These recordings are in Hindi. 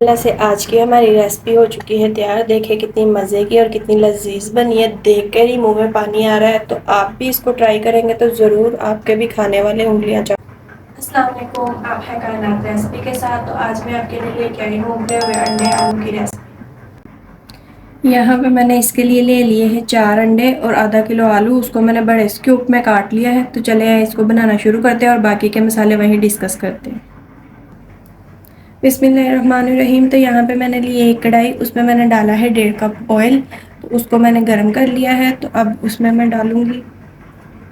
अल्लाह से आज की हमारी रेसिपी हो चुकी है तैयार। देखिए कितनी मज़े की और कितनी लजीज बनी है, देख कर ही मुंह में पानी आ रहा है। तो आप भी इसको ट्राई करेंगे तो ज़रूर आपके भी खाने वाले उंगलियां चाट। अस्सलाम वालेकुम, आप है कायनात रेसिपी के साथ। तो आज मैं आपके लिए लेके आई हूँ उबले हुए अंडे आलू की रेसिपी। यहाँ पे मैंने इसके लिए ले लिए हैं 4 अंडे और आधा किलो आलू। उसको मैंने बड़े क्यूब में काट लिया है। तो चले इसको बनाना शुरू करते हैं और बाकी के मसाले वहीं डिस्कस करते हैं। बिस्मिल्लाहिर्रहमानिर्रहीम। तो यहाँ पे मैंने ली एक कढ़ाई, उसमें मैंने डाला है 1.5 कप ऑयल। तो उसको मैंने गर्म कर लिया है। तो अब उसमें मैं डालूंगी,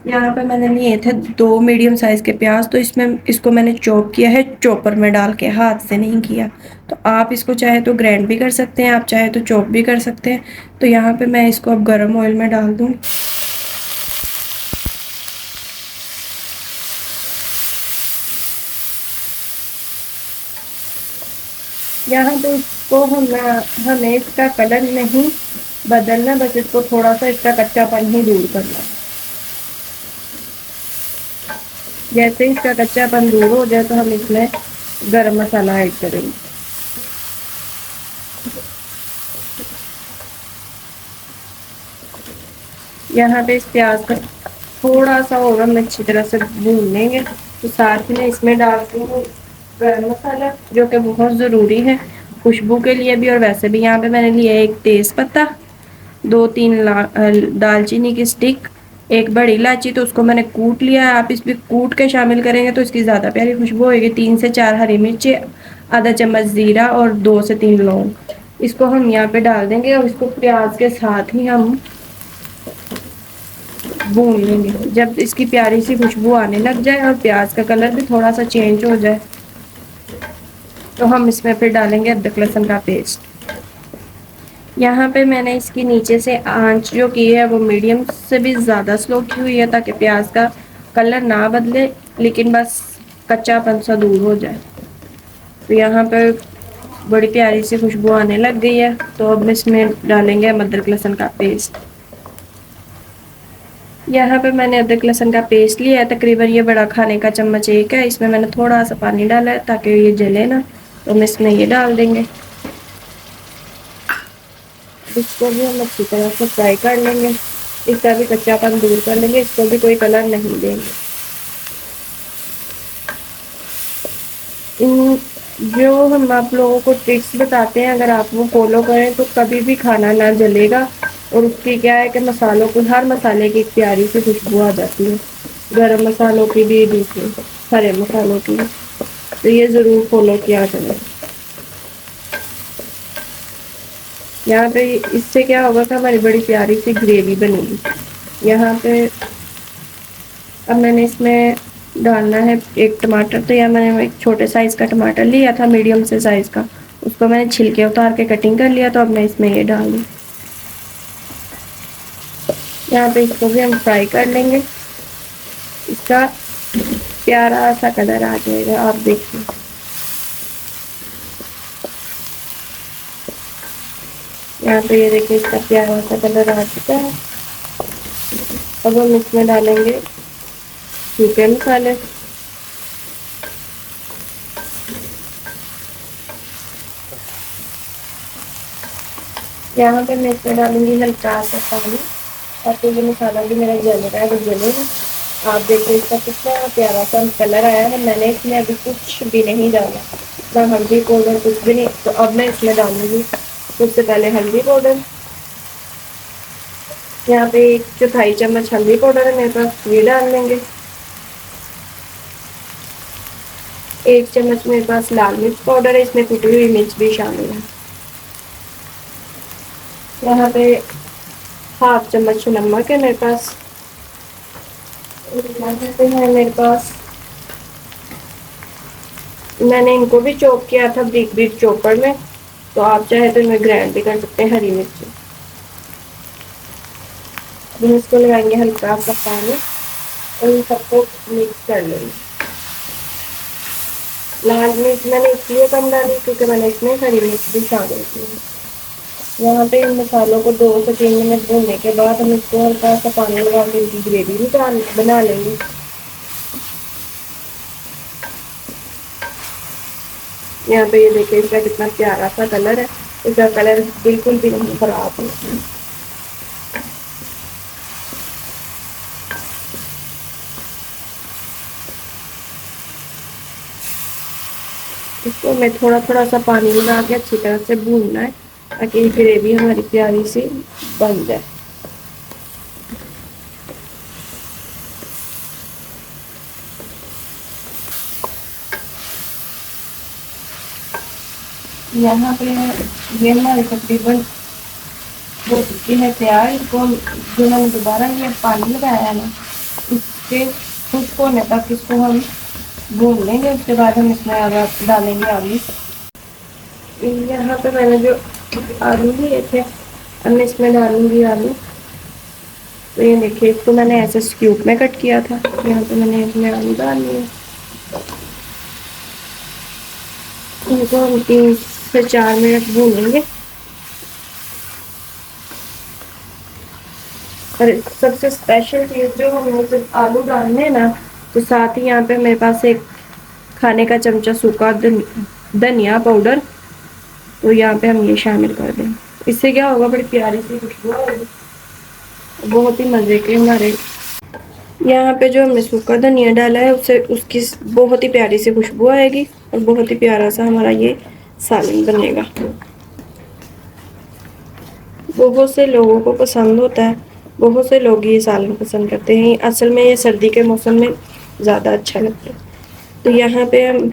यहाँ पे मैंने लिए थे 2 मीडियम साइज़ के प्याज। तो इसको मैंने चॉप किया है, चॉपर में डाल के, हाथ से नहीं किया। तो आप इसको चाहे तो ग्राइंड भी कर सकते हैं, आप चाहे तो चॉप भी कर सकते हैं। तो यहाँ पे मैं इसको अब गर्म ऑयल में डाल दूँ। यहाँ पे इसको हमें इसका कलर नहीं बदलना, बस इसको थोड़ा सा इसका कच्चापन ही दूर करना। जैसे ही इसका कच्चापन दूर हो जाए तो हम इसमें गरम मसाला ऐड करेंगे। यहाँ पे इस प्याज का थोड़ा सा और हम अच्छी तरह से भून लेंगे। तो साथ में इसमें डालती हूँ गरम मसाला, जो कि बहुत ज़रूरी है खुशबू के लिए भी और वैसे भी। यहाँ पे मैंने लिया एक तेज़ पत्ता, 2-3 दालचीनी की स्टिक, एक बड़ी इलायची। तो उसको मैंने कूट लिया है। आप इसमें कूट के शामिल करेंगे तो इसकी ज़्यादा प्यारी खुशबू होगी। 3 से 4 हरी मिर्ची, आधा चम्मच ज़ीरा और 2 से 3 लौंग। इसको हम यहाँ पे डाल देंगे और इसको प्याज के साथ ही हम भून लेंगे। जब इसकी प्यारी सी खुशबू आने लग जाए और प्याज का कलर भी थोड़ा सा चेंज हो जाए तो हम इसमें फिर डालेंगे अदरक लहसुन का पेस्ट। यहाँ पे मैंने इसकी नीचे से आंच जो की है वो मीडियम से भी ज़्यादा स्लो की हुई है, ताकि प्याज का कलर ना बदले लेकिन बस कच्चापन सा दूर हो जाए। तो यहाँ पे बड़ी प्यारी सी खुशबू आने लग गई है। तो अब इसमें डालेंगे हम अदरक लहसुन का पेस्ट। यहाँ पे मैंने अदरक लहसुन का पेस्ट लिया है, तकरीबन ये बड़ा खाने का चम्मच एक है। इसमें मैंने थोड़ा सा पानी डाला है ताकि ये जले ना। तो हम इसमें ये डाल देंगे। इसको भी हम अच्छी तरह से फ्राई कर लेंगे, इसका भी कच्चापन दूर कर लेंगे, इसको भी कोई कलर नहीं देंगे। इन जो हम आप लोगों को ट्रिक्स बताते हैं, अगर आप वो फॉलो करें तो कभी भी खाना ना जलेगा। और उसकी क्या है कि मसालों को, हर मसाले की एक प्यारी सी खुशबू आ जाती है, गरम मसालों की भी, दूसरे हरे मसालों की। तो ये ज़रूर फॉलो किया करें। यहाँ पे इससे क्या होगा कि हमारी बड़ी प्यारी सी ग्रेवी बनेगी। यहाँ पे अब मैंने इसमें डालना है एक टमाटर। तो यहाँ मैंने एक छोटे साइज़ का टमाटर लिया था, मीडियम से साइज़ का। उसको मैंने छिलके उतार के कटिंग कर लिया। तो अब मैं इसमें ये डाल दूँ। यहाँ पे इसको भी हम फ्राई कर लेंगे, इसका प्यारा सा कलर आ जाएगा। आप देखिए यहाँ पे, ये देखिए इसका प्यारा सा कलर आ चुका है। अब हम इसमें डालेंगे सूखे मसाले। यहाँ पे मैं इसमें डालूंगी हल्का सा पानी, ताकि ये मसाला भी मेरा जल रहा है वो जलेगा। आप देखिए इसका कितना प्यारा सा कलर आया है। मैंने इसमें अभी कुछ भी नहीं डाला, ना हल्दी पाउडर, कुछ भी नहीं। तो अब मैं इसमें डालूंगी सबसे पहले हल्दी पाउडर। यहाँ पे 1/4 चम्मच हल्दी पाउडर है मेरे पास, ये डाल लेंगे। 1 चम्मच मेरे पास लाल मिर्च पाउडर है, इसमें कुटी हुई मिर्च भी शामिल है। यहाँ पे 1/2 चम्मच नमक है मेरे पास। यहाँ पे है मेरे पास, मैंने इनको भी चॉप किया था ब्रिक ब्रिक चॉपर में। तो आप चाहे तो इनमें ग्राइंड भी कर सकते हैं हरी मिर्ची। इसको लगाएंगे हल्का सा पानी और इन सबको मिक्स कर लेंगे। लाल मिर्च मैंने इसलिए कम डाली क्योंकि मैंने इसमें हरी मिर्च भी शामिल की है। यहाँ पे इन मसालों को 2 से 3 मिनट भूनने के बाद हम इसको हल्का सा पानी लगा के इनकी ग्रेवी भी बना लेंगे। यहाँ पे ये देखिए इसका कितना प्यारा सा कलर है, इसका कलर बिल्कुल भी नहीं खराब है। इसको मैं थोड़ा थोड़ा सा पानी मिला के अच्छी तरह से भूनना है ताकि ग्रेवी हमारी प्यारी सी बन जाए। यहाँ पे ये हमारे तकरीबन हो चुकी है तैयार। इसको जो मैंने दोबारा ये पानी लगाया है ना, इसके खुश्क होने तक इसको हम भून लेंगे। उसके बाद हम इसमें डालेंगे आलू। यहाँ पे मैंने जो आलू लिए थे अब मैं इसमें डालूंगी आलू। तो ये देखिए इसको मैंने ऐसे क्यूब में कट किया था, यहाँ पे मैंने इसमें आलू डाल लिए। इनको हम 3 से 4 मिनट भूनेंगे। और सबसे स्पेशल चीज़ जो हमें जब आलू डालने हैं ना, तो साथ ही यहाँ पे मेरे पास एक खाने का चमचा सूखा धनिया पाउडर, तो यहाँ पे हम ये शामिल कर दें। इससे क्या होगा, बड़ी प्यारी सी खुशबू आएगी, बहुत ही मज़े के हमारे। यहाँ पे जो हमने सूखा धनिया डाला है उससे उसकी बहुत ही प्यारी सी खुशबू आएगी और बहुत ही प्यारा सा हमारा ये सालन बनेगा। बहुत से लोगों को पसंद होता है, बहुत से लोग ये सालन पसंद करते हैं। असल में ये सर्दी के मौसम में ज़्यादा अच्छा लगता है। तो यहाँ पे हम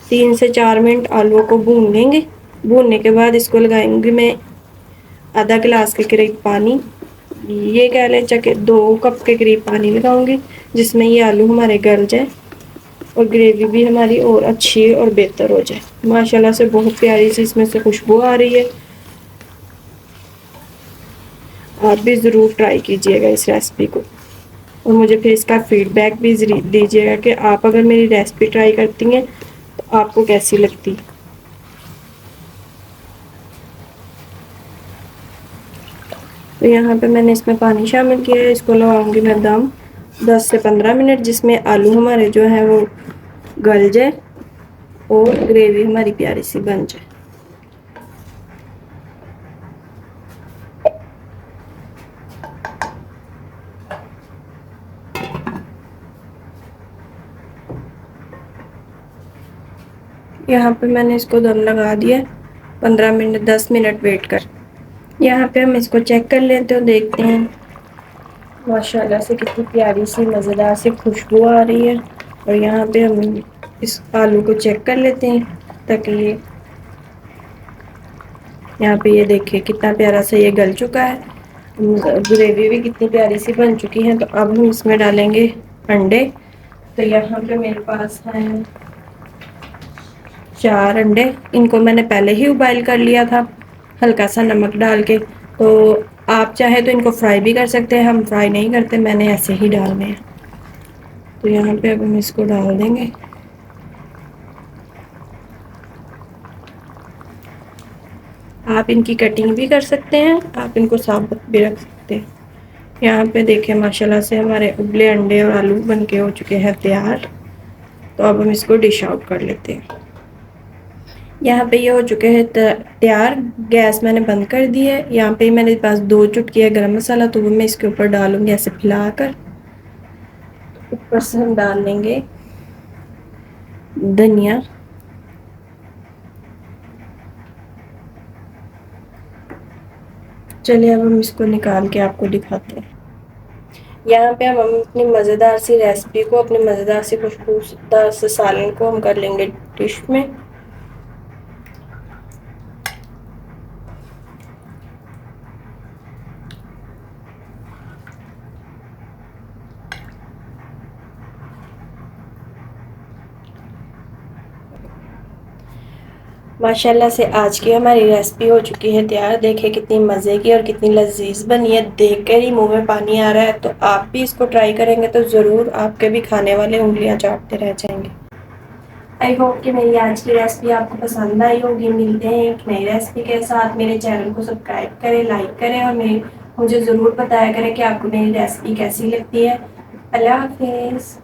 3 से 4 मिनट आलूओं को भून लेंगे। भूनने के बाद इसको लगाएंगे मैं आधा गिलास के करीब पानी, ये कह लें चके 2 कप के करीब पानी लगाऊंगी, जिसमें ये आलू हमारे गल जाए और ग्रेवी भी हमारी और अच्छी और बेहतर हो जाए। माशाल्लाह से बहुत प्यारी सी इसमें से खुशबू आ रही है। आप भी ज़रूर ट्राई कीजिएगा इस रेसिपी को और मुझे फिर इसका फीडबैक भी दीजिएगा कि आप अगर मेरी रेसिपी ट्राई करती हैं तो आपको कैसी लगती। तो यहाँ पे मैंने इसमें पानी शामिल किया है। इसको लगाऊंगी मैं दम 10 से 15 मिनट, जिसमें आलू हमारे जो है वो गल जाए और ग्रेवी हमारी प्यारी सी बन जाए। यहाँ पे मैंने इसको दम लगा दिया 15 मिनट 10 मिनट वेट कर। यहाँ पे हम इसको चेक कर लेते हैं, देखते हैं माशाल्लाह से कितनी प्यारी सी मज़ेदार सी खुशबू आ रही है। और यहाँ पे हम इस आलू को चेक कर लेते हैं ताकि ये यहाँ पे ये देखिए कितना प्यारा सा ये गल चुका है, ग्रेवी भी कितनी प्यारी सी बन चुकी है। तो अब हम इसमें डालेंगे अंडे। तो यहाँ पे मेरे पास हैं 4 अंडे, इनको मैंने पहले ही उबाइल कर लिया था हल्का सा नमक डाल के। तो आप चाहे तो इनको फ्राई भी कर सकते हैं, हम फ्राई नहीं करते, मैंने ऐसे ही डालने हैं। तो यहाँ पे अब हम इसको डाल देंगे। आप इनकी कटिंग भी कर सकते हैं, आप इनको साबुत भी रख सकते हैं। यहाँ पे देखें माशाल्लाह से हमारे उबले अंडे और आलू बन के हो चुके हैं तैयार। तो अब हम इसको डिश आउट कर लेते हैं। यहाँ पे ये हो चुके हैं तैयार। गैस मैंने बंद कर दी है। यहाँ पे मेरे पास 2 चुटकी है गरम मसाला, तो वो मैं इसके ऊपर डालूंगी ऐसे फैलाकर। ऊपर से हम डाल लेंगे धनिया, चलिए अब हम इसको निकाल के आपको दिखाते हैं। यहाँ पे हम अपनी मज़ेदार सी रेसिपी को, अपनी मज़ेदार सी खुशबूदार से सालन को हम कर लेंगे डिश में। माशाल्लाह से आज की हमारी रेसिपी हो चुकी है तैयार। देखिए कितनी मज़े की और कितनी लजीज बनी है, देख कर ही मुंह में पानी आ रहा है। तो आप भी इसको ट्राई करेंगे तो ज़रूर आपके भी खाने वाले उंगलियां चाटते रह जाएंगे। आई होप कि मेरी आज की रेसिपी आपको पसंद आई होगी। मिलते हैं एक नई रेसिपी के साथ। मेरे चैनल को सब्सक्राइब करें, लाइक करें और मुझे ज़रूर बताया करें कि आपको मेरी रेसिपी कैसी लगती है। अल्लाह हाफिज़।